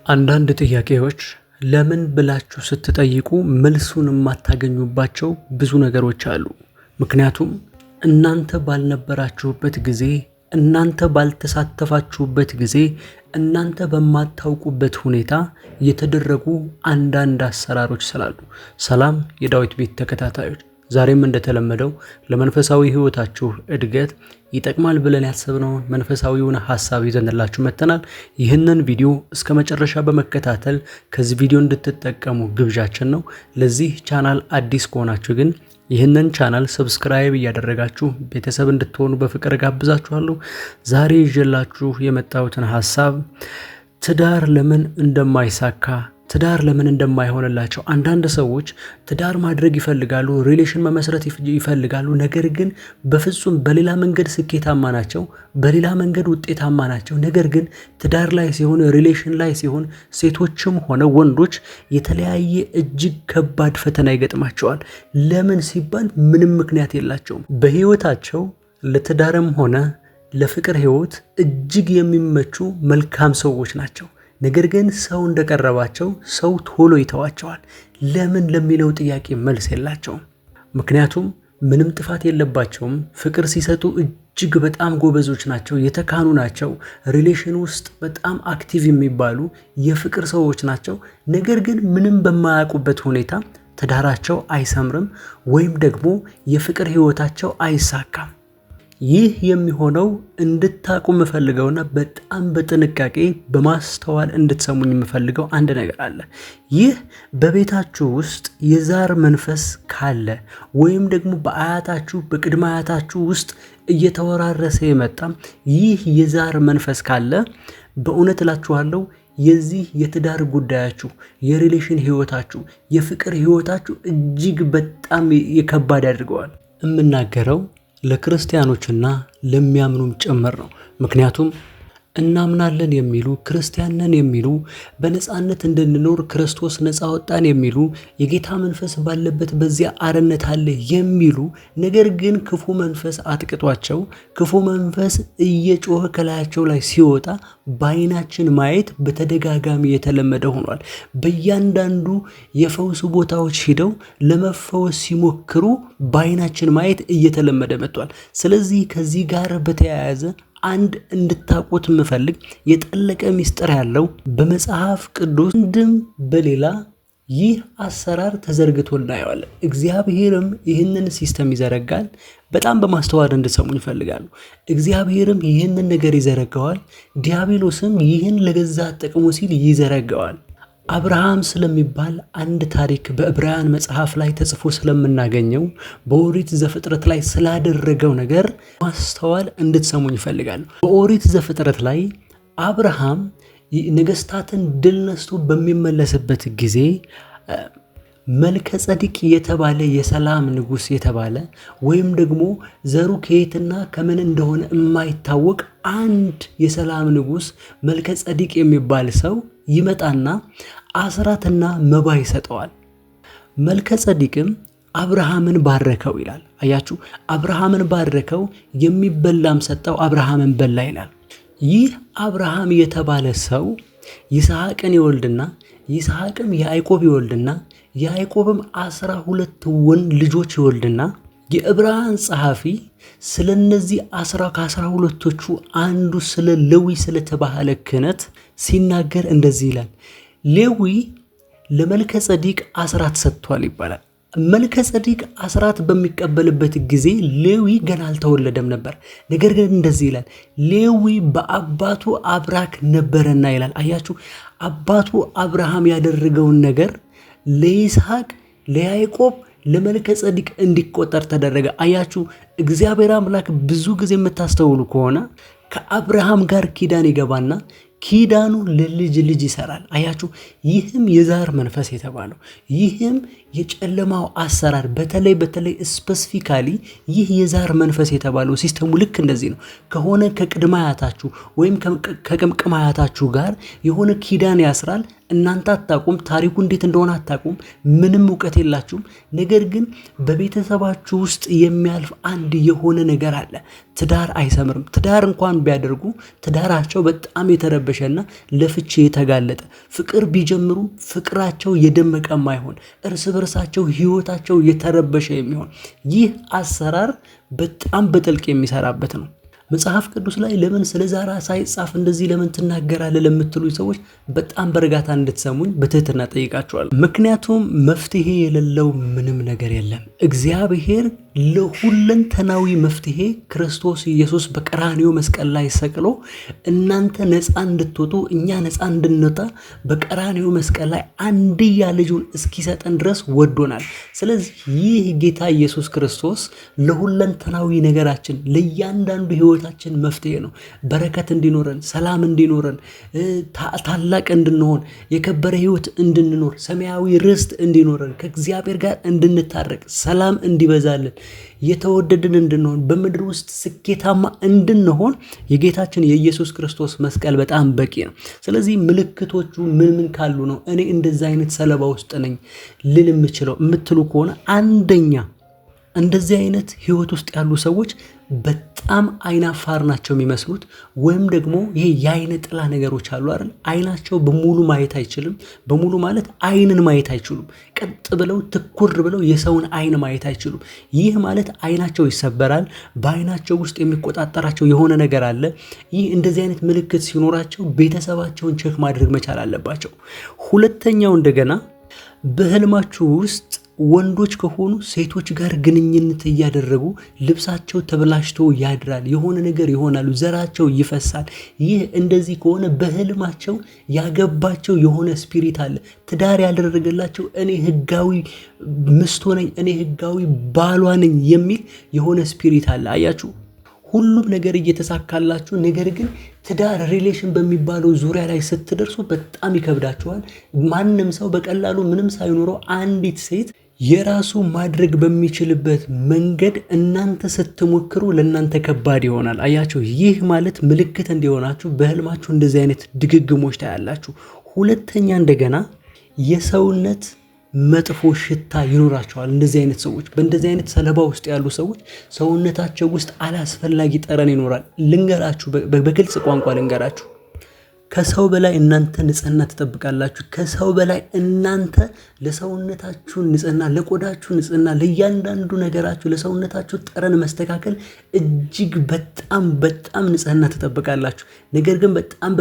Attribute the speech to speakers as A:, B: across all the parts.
A: አንዳንድ ጥያቄዎች ለምን ብላችሁ ስትጠይቁ መልሱን የማታገኙባቸው ብዙ ነገሮች አሉ። ምክንያቱም እናንተ ባልነበራችሁበት ጊዜ፣ እናንተ ባልተሳተፋችሁበት ጊዜ፣ እናንተ በማታውቁበት ሁኔታ የተደረጉ አንዳንድ አሰራሮች ስላሉ። ሰላም የዳዊት ቤት ተከታታዮች፣ ዛሬም እንደተለመደው ለመንፈሳዊ ህይወታችሁ እድገት ይጠቅማል ብለን ያሰብነውን መንፈሳዊውን ሐሳብ ይዘንላችሁ መጥተናል። ይህንን ቪዲዮ እስከ መጨረሻ በመከታተል ከዚህ ቪዲዮ እንድትጠቀሙ ግብዣችን ነው። ለዚህ ቻናል አዲስ ከሆናችሁ ግን ይህንን ቻናል ሰብስክራይብ እያደረጋችሁ ቤተሰብ እንድትሆኑ በፍቅር ጋብዛችኋለሁ። ዛሬ ይዤላችሁ የመጣሁትን ሐሳብ ትዳር ለምን እንደማይሳካ፣ ትዳር ለምን እንደማይሆንላቸው። አንዳንድ ሰዎች ትዳር ማድረግ ይፈልጋሉ፣ ሪሌሽን መመስረት ይፈልጋሉ። ነገር ግን በፍጹም በሌላ መንገድ ስኬታማ ናቸው፣ በሌላ መንገድ ውጤታማ ናቸው። ነገር ግን ትዳር ላይ ሲሆን፣ ሪሌሽን ላይ ሲሆን ሴቶችም ሆነ ወንዶች የተለያየ እጅግ ከባድ ፈተና ይገጥማቸዋል። ለምን ሲባል ምንም ምክንያት የላቸውም። በህይወታቸው ለትዳርም ሆነ ለፍቅር ህይወት እጅግ የሚመቹ መልካም ሰዎች ናቸው። ነገር ግን ሰው እንደቀረባቸው ሰው ቶሎ ይተዋቸዋል። ለምን ለሚለው ጥያቄ መልስ የላቸውም። ምክንያቱም ምንም ጥፋት የለባቸውም። ፍቅር ሲሰጡ እጅግ በጣም ጎበዞች ናቸው፣ የተካኑ ናቸው። ሪሌሽን ውስጥ በጣም አክቲቭ የሚባሉ የፍቅር ሰዎች ናቸው። ነገር ግን ምንም በማያውቁበት ሁኔታ ትዳራቸው አይሰምርም ወይም ደግሞ የፍቅር ህይወታቸው አይሳካም። ይህ የሚሆነው እንድታቁ የምፈልገውና በጣም በጥንቃቄ በማስተዋል እንድትሰሙኝ የምፈልገው አንድ ነገር አለ። ይህ በቤታችሁ ውስጥ የዛር መንፈስ ካለ ወይም ደግሞ በአያታችሁ በቅድመ አያታችሁ ውስጥ እየተወራረሰ የመጣ ይህ የዛር መንፈስ ካለ በእውነት እላችኋለሁ የዚህ የትዳር ጉዳያችሁ፣ የሪሌሽን ህይወታችሁ፣ የፍቅር ህይወታችሁ እጅግ በጣም የከባድ ያድርገዋል። የምናገረው ለክርስቲያኖችና ለሚያምኑም ጭምር ነው። ምክንያቱም እናምናለን የሚሉ ክርስቲያን ነን የሚሉ በነፃነት እንድንኖር ክርስቶስ ነፃ ወጣን የሚሉ የጌታ መንፈስ ባለበት በዚያ አርነት አለ የሚሉ ነገር ግን ክፉ መንፈስ አጥቅቷቸው ክፉ መንፈስ እየጮኸ ከላያቸው ላይ ሲወጣ በዓይናችን ማየት በተደጋጋሚ የተለመደ ሆኗል። በእያንዳንዱ የፈውስ ቦታዎች ሂደው ለመፈወስ ሲሞክሩ በዓይናችን ማየት እየተለመደ መጥቷል። ስለዚህ ከዚህ ጋር በተያያዘ አንድ እንድታቁት የምፈልግ የጠለቀ ሚስጥር ያለው በመጽሐፍ ቅዱስ እንድም በሌላ ይህ አሰራር ተዘርግቶ እናየዋለን። እግዚአብሔርም ይህንን ሲስተም ይዘረጋል። በጣም በማስተዋል እንድትሰሙኝ ይፈልጋሉ። እግዚአብሔርም ይህንን ነገር ይዘረጋዋል። ዲያብሎስም ይህን ለገዛ ጥቅሙ ሲል ይዘረጋዋል። አብርሃም ስለሚባል አንድ ታሪክ በዕብራውያን መጽሐፍ ላይ ተጽፎ ስለምናገኘው በኦሪት ዘፍጥረት ላይ ስላደረገው ነገር ማስተዋል እንድትሰሙኝ ይፈልጋሉ። በኦሪት ዘፍጥረት ላይ አብርሃም ነገስታትን ድል ነስቶ በሚመለስበት ጊዜ መልከ ጸዲቅ የተባለ የሰላም ንጉስ የተባለ ወይም ደግሞ ዘሩ ከየትና ከምን እንደሆነ የማይታወቅ አንድ የሰላም ንጉስ መልከ ጸዲቅ የሚባል ሰው ይመጣና አስራትና መባ ይሰጠዋል። መልከ ጸዲቅም አብርሃምን ባረከው ይላል። አያችሁ፣ አብርሃምን ባረከው፣ የሚበላም ሰጠው፣ አብርሃምን በላ ይላል። ይህ አብርሃም የተባለ ሰው ይስሐቅን ይወልድና ይስሐቅም ያዕቆብ ይወልድና ያዕቆብም 12 ወንድ ልጆች ይወልድና የዕብራውያን ጸሐፊ ስለነዚህ ከ12ቶቹ አንዱ ስለ ሌዊ ስለተባለ ክህነት ሲናገር እንደዚህ ይላል። ሌዊ ለመልከ ጸዲቅ አስራት ሰጥቷል ይባላል። መልከ ጸዲቅ አስራት በሚቀበልበት ጊዜ ሌዊ ገና አልተወለደም ነበር። ነገር ግን እንደዚህ ይላል፣ ሌዊ በአባቱ አብራክ ነበረና ይላል። አያችሁ፣ አባቱ አብርሃም ያደረገውን ነገር ለይስሐቅ፣ ለያዕቆብ፣ ለመልከ ጸዲቅ እንዲቆጠር ተደረገ። አያችሁ፣ እግዚአብሔር አምላክ ብዙ ጊዜ የምታስተውሉ ከሆነ ከአብርሃም ጋር ኪዳን ይገባና ኪዳኑ ለልጅ ልጅ ይሰራል። አያችሁ፣ ይህም የዛር መንፈስ የተባለው ይህም የጨለማው አሰራር በተለይ ስፔሲፊካሊ ይህ የዛር መንፈስ የተባለው ሲስተሙ ልክ እንደዚህ ነው። ከሆነ ከቅድመ አያታችሁ ወይም ከቅምቅም አያታችሁ ጋር የሆነ ኪዳን ያስራል። እናንተ አታቁም፣ ታሪኩ እንዴት እንደሆነ አታቁም፣ ምንም እውቀት የላችሁም። ነገር ግን በቤተሰባችሁ ውስጥ የሚያልፍ አንድ የሆነ ነገር አለ። ትዳር አይሰምርም። ትዳር እንኳን ቢያደርጉ ትዳራቸው በጣም የተረበሸና ለፍቺ የተጋለጠ፣ ፍቅር ቢጀምሩ ፍቅራቸው የደመቀ ማይሆን፣ እርስ በርሳቸው ህይወታቸው የተረበሸ የሚሆን ይህ አሰራር በጣም በጥልቅ የሚሰራበት ነው። መጽሐፍ ቅዱስ ላይ ለምን ስለ ዛራ ሳይጻፍ እንደዚህ ለምን ትናገራለህ ለምትሉ ሰዎች በጣም በእርጋታ እንድትሰሙኝ በትህትና ጠይቃችኋለሁ። ምክንያቱም መፍትሄ የሌለው ምንም ነገር የለም። እግዚአብሔር ለሁለንተናዊ መፍትሄ ክርስቶስ ኢየሱስ በቀራንዮ መስቀል ላይ ሰቅሎ እናንተ ነፃ እንድትወጡ እኛ ነፃ እንድንወጣ በቀራንዮ መስቀል ላይ አንድያ ልጁን እስኪሰጠን ድረስ ወዶናል። ስለዚህ ይህ ጌታ ኢየሱስ ክርስቶስ ለሁለንተናዊ ነገራችን ለእያንዳንዱ ህይወታችን መፍትሄ ነው። በረከት እንዲኖረን፣ ሰላም እንዲኖረን፣ ታላቅ እንድንሆን፣ የከበረ ህይወት እንድንኖር፣ ሰማያዊ ርስት እንዲኖረን፣ ከእግዚአብሔር ጋር እንድንታረቅ፣ ሰላም እንዲበዛልን፣ የተወደድን እንድንሆን፣ በምድር ውስጥ ስኬታማ እንድንሆን የጌታችን የኢየሱስ ክርስቶስ መስቀል በጣም በቂ ነው። ስለዚህ ምልክቶቹ ምን ካሉ ነው እኔ እንደዛ አይነት ሰለባ ውስጥ ነኝ ልል የምችለው የምትሉ ከሆነ አንደኛ እንደዚህ አይነት ህይወት ውስጥ ያሉ ሰዎች በጣም አይናፋር ናቸው የሚመስሉት፣ ወይም ደግሞ ይሄ የአይነ ጥላ ነገሮች አሉ አይደል? አይናቸው በሙሉ ማየት አይችልም። በሙሉ ማለት አይንን ማየት አይችሉም። ቀጥ ብለው ትኩር ብለው የሰውን አይን ማየት አይችሉም። ይህ ማለት አይናቸው ይሰበራል። በአይናቸው ውስጥ የሚቆጣጠራቸው የሆነ ነገር አለ። ይህ እንደዚህ አይነት ምልክት ሲኖራቸው ቤተሰባቸውን ቼክ ማድረግ መቻል አለባቸው። ሁለተኛው እንደገና በህልማችሁ ውስጥ ወንዶች ከሆኑ ሴቶች ጋር ግንኙነት እያደረጉ ልብሳቸው ተበላሽቶ ያድራል፣ የሆነ ነገር ይሆናሉ፣ ዘራቸው ይፈሳል። ይህ እንደዚህ ከሆነ በህልማቸው ያገባቸው የሆነ ስፒሪት አለ፣ ትዳር ያደረገላቸው እኔ ህጋዊ ሚስቱ ነኝ፣ እኔ ህጋዊ ባሏ ነኝ የሚል የሆነ ስፒሪት አለ። አያችሁ፣ ሁሉም ነገር እየተሳካላችሁ ነገር ግን ትዳር ሪሌሽን በሚባለው ዙሪያ ላይ ስትደርሱ በጣም ይከብዳችኋል። ማንም ሰው በቀላሉ ምንም ሳይኖረው አንዲት ሴት የራሱ ማድረግ በሚችልበት መንገድ እናንተ ስትሞክሩ ለእናንተ ከባድ ይሆናል። አያችሁ፣ ይህ ማለት ምልክት እንዲሆናችሁ በህልማችሁ እንደዚህ አይነት ድግግሞች ታያላችሁ። ሁለተኛ እንደገና የሰውነት መጥፎ ሽታ ይኖራቸዋል። እንደዚህ አይነት ሰዎች በእንደዚህ አይነት ሰለባ ውስጥ ያሉ ሰዎች ሰውነታቸው ውስጥ አላስፈላጊ ጠረን ይኖራል። ልንገራችሁ፣ በግልጽ ቋንቋ ልንገራችሁ፣ ከሰው በላይ እናንተ ንጽህና ትጠብቃላችሁ። ከሰው በላይ እናንተ ለሰውነታችሁ ንጽህና፣ ለቆዳችሁ ንጽህና፣ ለእያንዳንዱ ነገራችሁ፣ ለሰውነታችሁ ጠረን መስተካከል እጅግ በጣም ንጽህና ትጠብቃላችሁ። ነገር ግን በጣም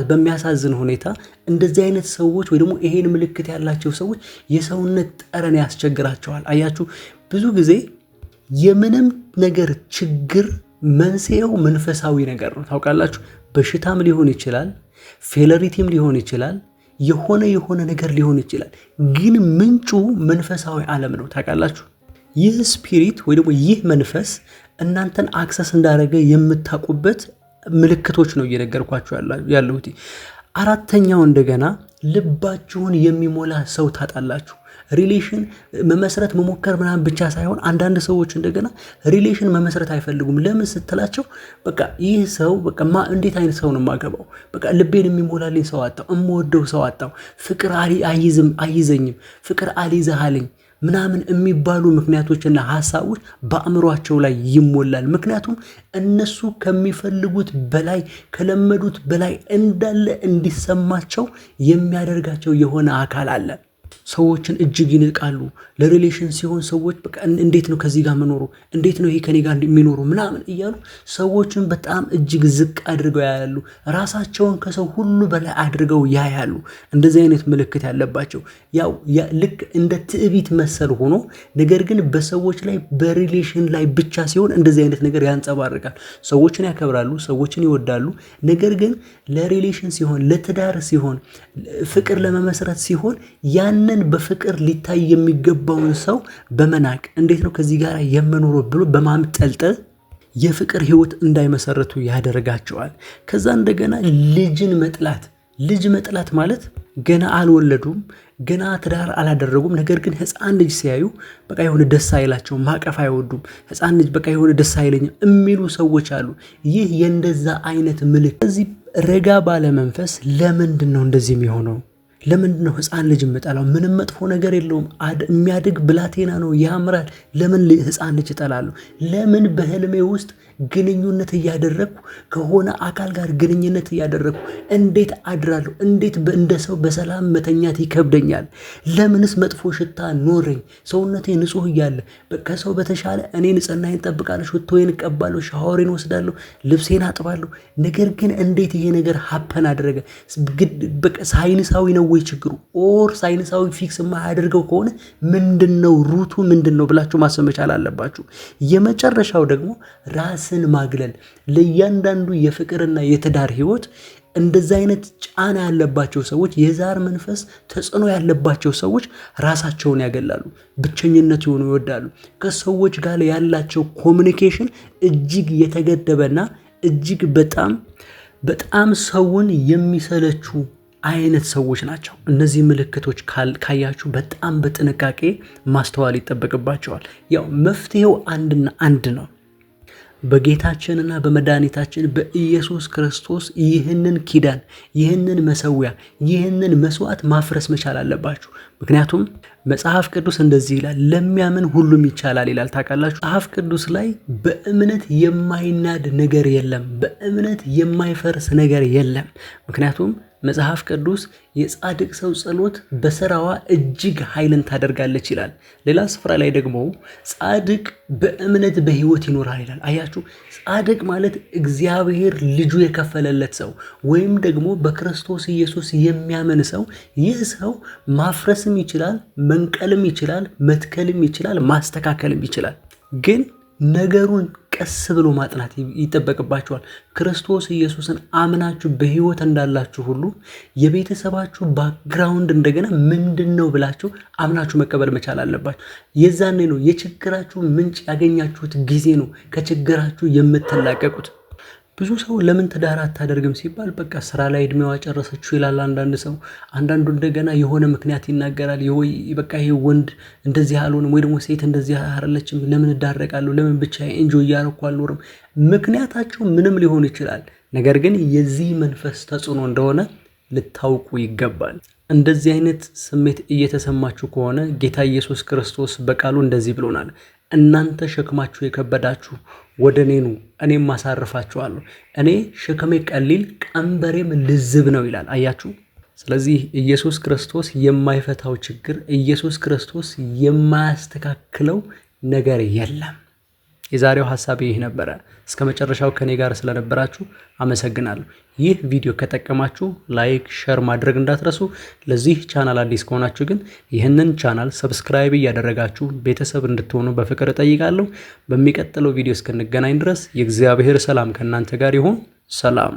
A: በሚያሳዝን ሁኔታ እንደዚህ አይነት ሰዎች ወይ ደግሞ ይሄን ምልክት ያላቸው ሰዎች የሰውነት ጠረን ያስቸግራቸዋል። አያችሁ፣ ብዙ ጊዜ የምንም ነገር ችግር መንስኤው መንፈሳዊ ነገር ነው። ታውቃላችሁ፣ በሽታም ሊሆን ይችላል፣ ፌለሪቲም ሊሆን ይችላል፣ የሆነ ነገር ሊሆን ይችላል። ግን ምንጩ መንፈሳዊ ዓለም ነው። ታውቃላችሁ፣ ይህ ስፒሪት ወይ ደግሞ ይህ መንፈስ እናንተን አክሰስ እንዳደረገ የምታውቁበት ምልክቶች ነው እየነገርኳችሁ ያለሁት። አራተኛው እንደገና ልባችሁን የሚሞላ ሰው ታጣላችሁ። ሪሌሽን መመስረት መሞከር ምናምን ብቻ ሳይሆን አንዳንድ ሰዎች እንደገና ሪሌሽን መመስረት አይፈልጉም። ለምን ስትላቸው በቃ ይህ ሰው በቃ እንዴት አይነት ሰው ነው የማገባው? በቃ ልቤን የሚሞላልኝ ሰው አጣው፣ እምወደው ሰው አጣው፣ ፍቅር አይዘኝም፣ ፍቅር አልይዘሃልኝ ምናምን የሚባሉ ምክንያቶችና ሐሳቦች በአእምሯቸው ላይ ይሞላል። ምክንያቱም እነሱ ከሚፈልጉት በላይ ከለመዱት በላይ እንዳለ እንዲሰማቸው የሚያደርጋቸው የሆነ አካል አለ። ሰዎችን እጅግ ይንቃሉ። ለሪሌሽን ሲሆን ሰዎች በቃ እንዴት ነው ከዚህ ጋር መኖሩ፣ እንዴት ነው ይሄ ከኔ ጋር የሚኖሩ ምናምን እያሉ ሰዎችን በጣም እጅግ ዝቅ አድርገው ያያሉ። ራሳቸውን ከሰው ሁሉ በላይ አድርገው ያያሉ። እንደዚህ አይነት ምልክት ያለባቸው ያው ልክ እንደ ትዕቢት መሰል ሆኖ ነገር ግን በሰዎች ላይ በሪሌሽን ላይ ብቻ ሲሆን እንደዚህ አይነት ነገር ያንጸባርቃል። ሰዎችን ያከብራሉ፣ ሰዎችን ይወዳሉ። ነገር ግን ለሪሌሽን ሲሆን፣ ለትዳር ሲሆን፣ ፍቅር ለመመስረት ሲሆን ያንን በፍቅር ሊታይ የሚገባውን ሰው በመናቅ እንዴት ነው ከዚህ ጋር የምኖረው ብሎ በማምጠልጠል የፍቅር ህይወት እንዳይመሰረቱ ያደርጋቸዋል። ከዛ እንደገና ልጅ መጥላት ማለት ገና አልወለዱም፣ ገና ትዳር አላደረጉም። ነገር ግን ህፃን ልጅ ሲያዩ በቃ የሆነ ደስ አይላቸውም፣ ማቀፍ አይወዱም። ህፃን ልጅ በቃ የሆነ ደስ አይለኝም የሚሉ ሰዎች አሉ። ይህ የእንደዛ አይነት ምልክት። እዚህ ረጋ ባለ መንፈስ ለምንድን ነው እንደዚህ የሚሆነው? ለምንድን ነው ህፃን ልጅ እጠላው? ምንም መጥፎ ነገር የለውም። የሚያድግ ብላቴና ነው፣ ያምራል። ለምን ህፃን ልጅ እጠላለሁ? ለምን በህልሜ ውስጥ ግንኙነት እያደረግኩ ከሆነ አካል ጋር ግንኙነት እያደረግኩ እንዴት አድራለሁ? እንዴት እንደ ሰው በሰላም መተኛት ይከብደኛል? ለምንስ መጥፎ ሽታ ኖረኝ? ሰውነቴ ንጹህ እያለ ከሰው በተሻለ እኔ ንጽህናዬን እጠብቃለሁ፣ ሽቶዬን እቀባለሁ፣ ሻወሬን ወስዳለሁ፣ ልብሴን አጥባለሁ። ነገር ግን እንዴት ይሄ ነገር ሀፐን አደረገ? ሳይንሳዊ ነው ወይ ችግሩ? ኦር ሳይንሳዊ ፊክስ የማያደርገው ከሆነ ምንድነው ሩቱ ምንድነው ብላችሁ ማሰብ መቻል አለባችሁ። የመጨረሻው ደግሞ ራስን ማግለል። ለእያንዳንዱ የፍቅርና የትዳር ህይወት እንደዚህ አይነት ጫና ያለባቸው ሰዎች፣ የዛር መንፈስ ተጽዕኖ ያለባቸው ሰዎች ራሳቸውን ያገላሉ፣ ብቸኝነት ይሆኑ ይወዳሉ። ከሰዎች ጋር ያላቸው ኮሚኒኬሽን እጅግ የተገደበና እጅግ በጣም ሰውን የሚሰለቹ አይነት ሰዎች ናቸው። እነዚህ ምልክቶች ካያችሁ በጣም በጥንቃቄ ማስተዋል ይጠበቅባቸዋል። ያው መፍትሄው አንድና አንድ ነው። በጌታችንና በመድኃኒታችን በኢየሱስ ክርስቶስ ይህንን ኪዳን፣ ይህንን መሰዊያ፣ ይህንን መስዋዕት ማፍረስ መቻል አለባችሁ። ምክንያቱም መጽሐፍ ቅዱስ እንደዚህ ይላል፣ ለሚያምን ሁሉም ይቻላል ይላል። ታውቃላችሁ፣ መጽሐፍ ቅዱስ ላይ በእምነት የማይናድ ነገር የለም፣ በእምነት የማይፈርስ ነገር የለም። ምክንያቱም መጽሐፍ ቅዱስ የጻድቅ ሰው ጸሎት በስራዋ እጅግ ኃይልን ታደርጋለች ይላል። ሌላ ስፍራ ላይ ደግሞ ጻድቅ በእምነት በሕይወት ይኖራል ይላል። አያችሁ፣ ጻድቅ ማለት እግዚአብሔር ልጁ የከፈለለት ሰው ወይም ደግሞ በክርስቶስ ኢየሱስ የሚያምን ሰው። ይህ ሰው ማፍረስም ይችላል፣ መንቀልም ይችላል፣ መትከልም ይችላል፣ ማስተካከልም ይችላል። ግን ነገሩን ቀስ ብሎ ማጥናት ይጠበቅባቸዋል። ክርስቶስ ኢየሱስን አምናችሁ በሕይወት እንዳላችሁ ሁሉ የቤተሰባችሁ ባክግራውንድ እንደገና ምንድን ነው ብላችሁ አምናችሁ መቀበል መቻል አለባችሁ። የዛኔ ነው የችግራችሁ ምንጭ ያገኛችሁት ጊዜ ነው ከችግራችሁ የምትላቀቁት። ብዙ ሰው ለምን ትዳር አታደርግም ሲባል በቃ ስራ ላይ እድሜዋ ጨረሰችው ይላል አንዳንድ ሰው። አንዳንዱ እንደገና የሆነ ምክንያት ይናገራል። በቃ ይሄ ወንድ እንደዚህ አልሆንም ወይ ደግሞ ሴት እንደዚህ አይደለችም፣ ለምን እዳረቃለሁ፣ ለምን ብቻዬን ኤንጆይ እያደረኩ አልኖርም። ምክንያታቸው ምንም ሊሆን ይችላል። ነገር ግን የዚህ መንፈስ ተጽዕኖ እንደሆነ ልታውቁ ይገባል። እንደዚህ አይነት ስሜት እየተሰማችሁ ከሆነ ጌታ ኢየሱስ ክርስቶስ በቃሉ እንደዚህ ብሎናል፣ እናንተ ሸክማችሁ የከበዳችሁ ወደ እኔ ኑ እኔም ማሳርፋችኋለሁ። እኔ ሸክሜ ቀሊል ቀንበሬም ልዝብ ነው ይላል። አያችሁ። ስለዚህ ኢየሱስ ክርስቶስ የማይፈታው ችግር፣ ኢየሱስ ክርስቶስ የማያስተካክለው ነገር የለም። የዛሬው ሐሳብ ይህ ነበረ። እስከ መጨረሻው ከኔ ጋር ስለነበራችሁ አመሰግናለሁ። ይህ ቪዲዮ ከጠቀማችሁ ላይክ፣ ሼር ማድረግ እንዳትረሱ። ለዚህ ቻናል አዲስ ከሆናችሁ ግን ይህንን ቻናል ሰብስክራይብ እያደረጋችሁ ቤተሰብ እንድትሆኑ በፍቅር እጠይቃለሁ። በሚቀጥለው ቪዲዮ እስክንገናኝ ድረስ የእግዚአብሔር ሰላም ከእናንተ ጋር ይሁን። ሰላም።